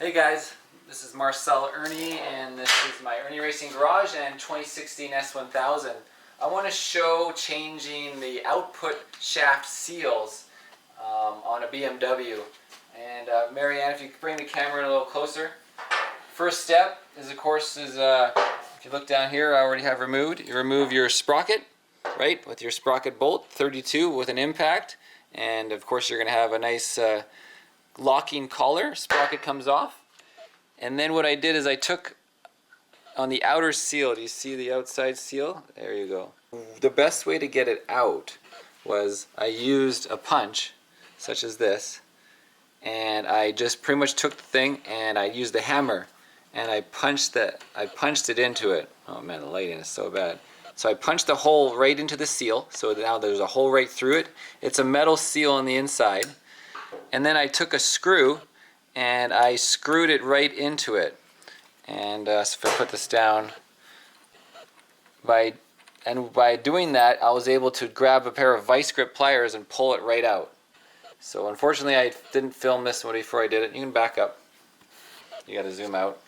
Hey guys, this is Marcel Ernie and this is my Irnieracing garage and 2016 S1000. I want to show changing the output shaft seals on a BMW. And Marianne, if you could bring the camera in a little closer. First step is, of course, if you look down here, I already have removed. You remove your sprocket, right, with your sprocket bolt, 32 with an impact. And of course you're going to have a nice locking collar. Sprocket comes off. And then what I did is I took on the outer seal, do you see the outside seal? There you go. The best way to get it out was I used a punch such as this, and I just pretty much took the thing and I used the hammer and I punched it into it. Oh man, the lighting is so bad. So I punched the hole right into the seal, so now there's a hole right through it. It's a metal seal on the inside. And then I took a screw and I screwed it right into it. And so if I put this down, by doing that, I was able to grab a pair of vice grip pliers and pull it right out. So unfortunately I didn't film this before I did it. You can back up. You got to zoom out.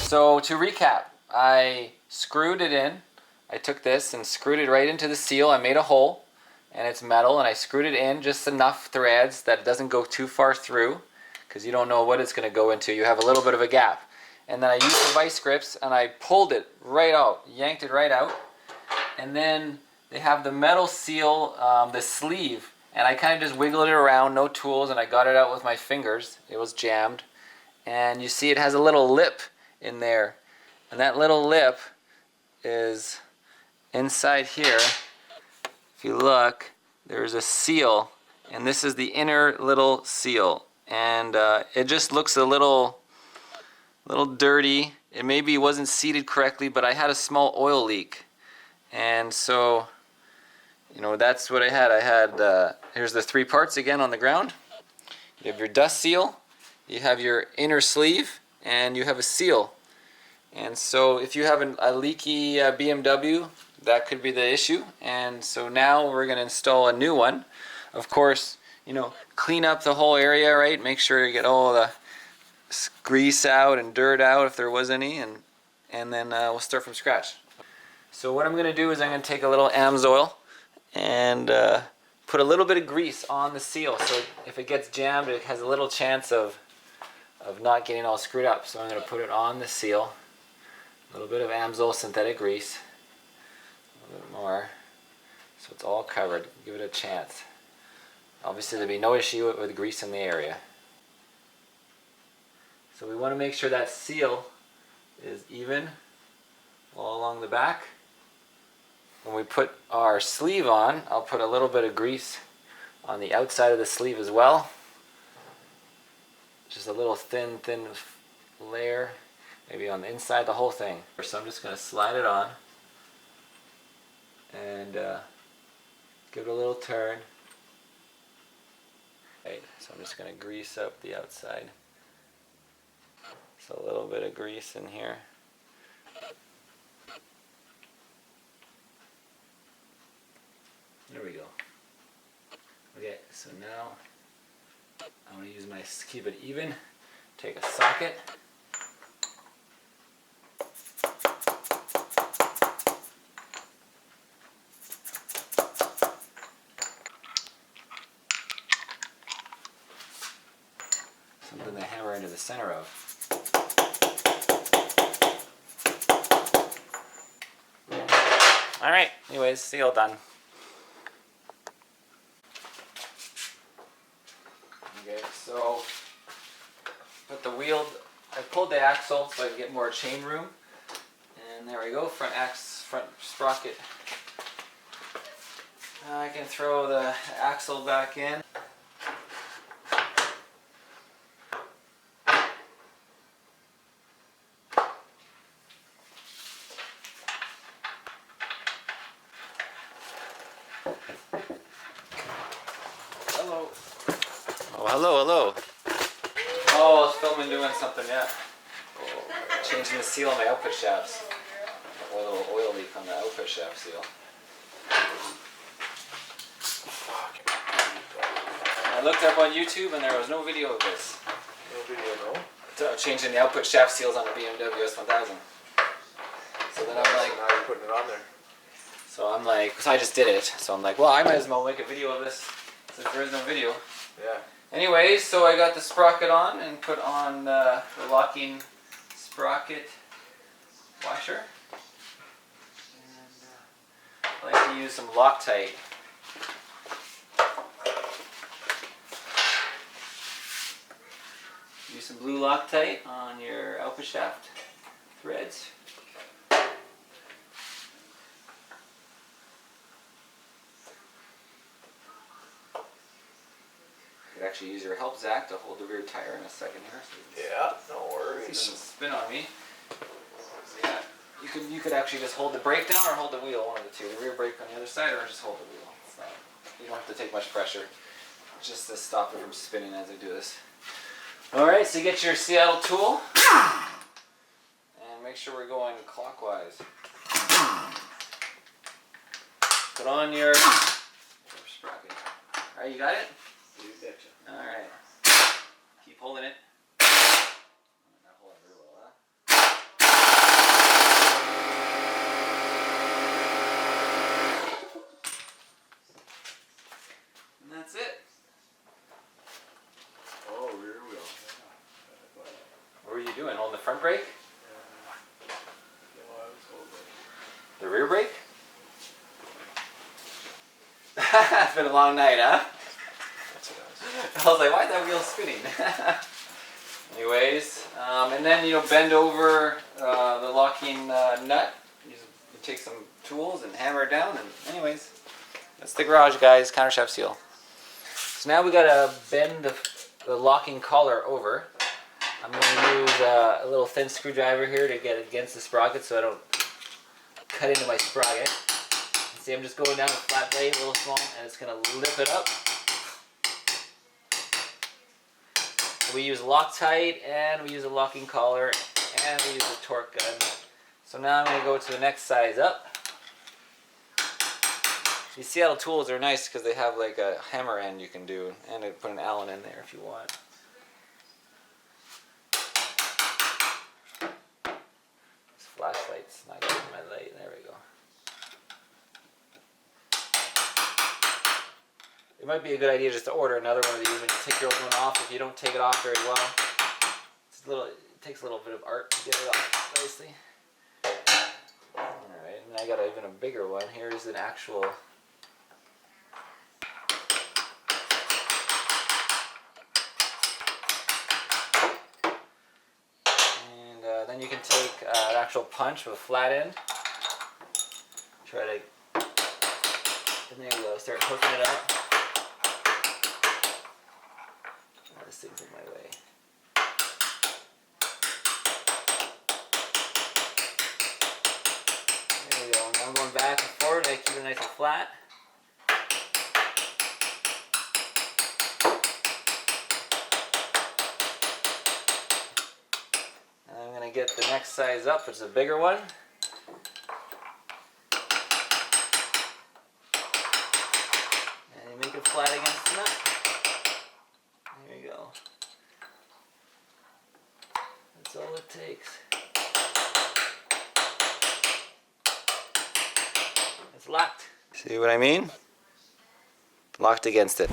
So to recap, I screwed it in. I took this and screwed it right into the seal. I made a hole, and it's metal, and I screwed it in just enough threads that it doesn't go too far through, because you don't know what it's going to go into. You have a little bit of a gap. And then I used the vice grips and I pulled it right out, yanked it right out. And then they have the metal seal, the sleeve, and I kind of just wiggled it around, no tools, and I got it out with my fingers. It was jammed. And you see it has a little lip in there, and that little lip is inside here. If you look, there's a seal, and this is the inner little seal, and it just looks a little dirty. It maybe wasn't seated correctly, but I had a small oil leak, and so that's what I had. Here's the three parts again on the ground. You have your dust seal, you have your inner sleeve, and you have a seal. And so if you have a leaky BMW, that could be the issue. And so now we're going to install a new one. Of course, clean up the whole area, right? Make sure you get all the grease out and dirt out if there was any, and then we'll start from scratch. So what I'm going to do is I'm going to take a little AMSOIL and put a little bit of grease on the seal, so if it gets jammed, it has a little chance of not getting all screwed up. So I'm going to put it on the seal. A little bit of AMSOIL synthetic grease. A little bit more. So it's all covered. Give it a chance. Obviously there'll be no issue with grease in the area. So we want to make sure that seal is even all along the back. When we put our sleeve on, I'll put a little bit of grease on the outside of the sleeve as well. Just a little thin layer, maybe on the inside, the whole thing. So I'm just going to slide it on and give it a little turn. Okay, so I'm just going to grease up the outside. So a little bit of grease in here. There we go. Okay, so now I'm going to use my, keep it even, take a socket, something to hammer into the center of. Alright, anyways, seal done. Okay, so put the wheel, I pulled the axle axle so I can get more chain room. And there we go, front sprocket. Now I can throw the axle back in. Hello. Oh, hello. Oh, I was filming doing something, yeah. Oh, changing the seal on my output shafts. A little oil leak on the output shaft seal. I looked up on YouTube and there was no video of this. No video, no? Changing the output shaft seals on the BMW S1000. So then I'm like, so now you're putting it on there. So I'm like, because I just did it. So I'm like, well, I might as well make a video of this since there is no video. Yeah. Anyways, so I got the sprocket on and put on the locking sprocket washer. And I like to use some Loctite. Use some blue Loctite on your output shaft threads. You could actually use your help Zach to hold the rear tire in a second here. So Yeah, no it worries. doesn't spin on me. Yeah, you could actually just hold the brake down or hold the wheel, one of the two. The rear brake on the other side, or just hold the wheel. It's not, you don't have to take much pressure. Just to stop it from spinning as I do this. Alright, so you get your Seattle tool. And make sure we're going clockwise. Put on your sprocket. Alright, you got it? You betcha. Alright. Keep holding it. Not holding it very well, And that's it. Oh, rear wheel. What were you doing? Holding the front brake? I was holding. The rear brake? It's been a long night, huh? That's what I was. I was like, why is that wheel spinning? Anyways, and then bend over the locking nut. You take some tools and hammer it down. And anyways, that's the garage, guys. Countershaft seal. So now we gotta bend the locking collar over. I'm gonna use a little thin screwdriver here to get against the sprocket so I don't cut into my sprocket. See, I'm just going down a flat blade, a little small, and it's gonna lip it up. We use Loctite, and we use a locking collar, and we use a torque gun. So now I'm going to go to the next size up. These Seattle tools are nice because they have like a hammer end you can do, and I put an Allen in there if you want. This flashlight's not getting my light. There we go. It might be a good idea just to order another one of these when you take your old one off if you don't take it off very well. It takes a little bit of art to get it off nicely. Alright, and I got even a bigger one. Here's an actual... And then you can take an actual punch with a flat end. Try to... And there you go, start hooking it up. This thing's in my way. There we go. Now I'm going back and forward. I keep it nice and flat. And I'm going to get the next size up, which is a bigger one. And you make it flat against the nut. There you go. That's all it takes. It's locked. See what I mean? Locked against it.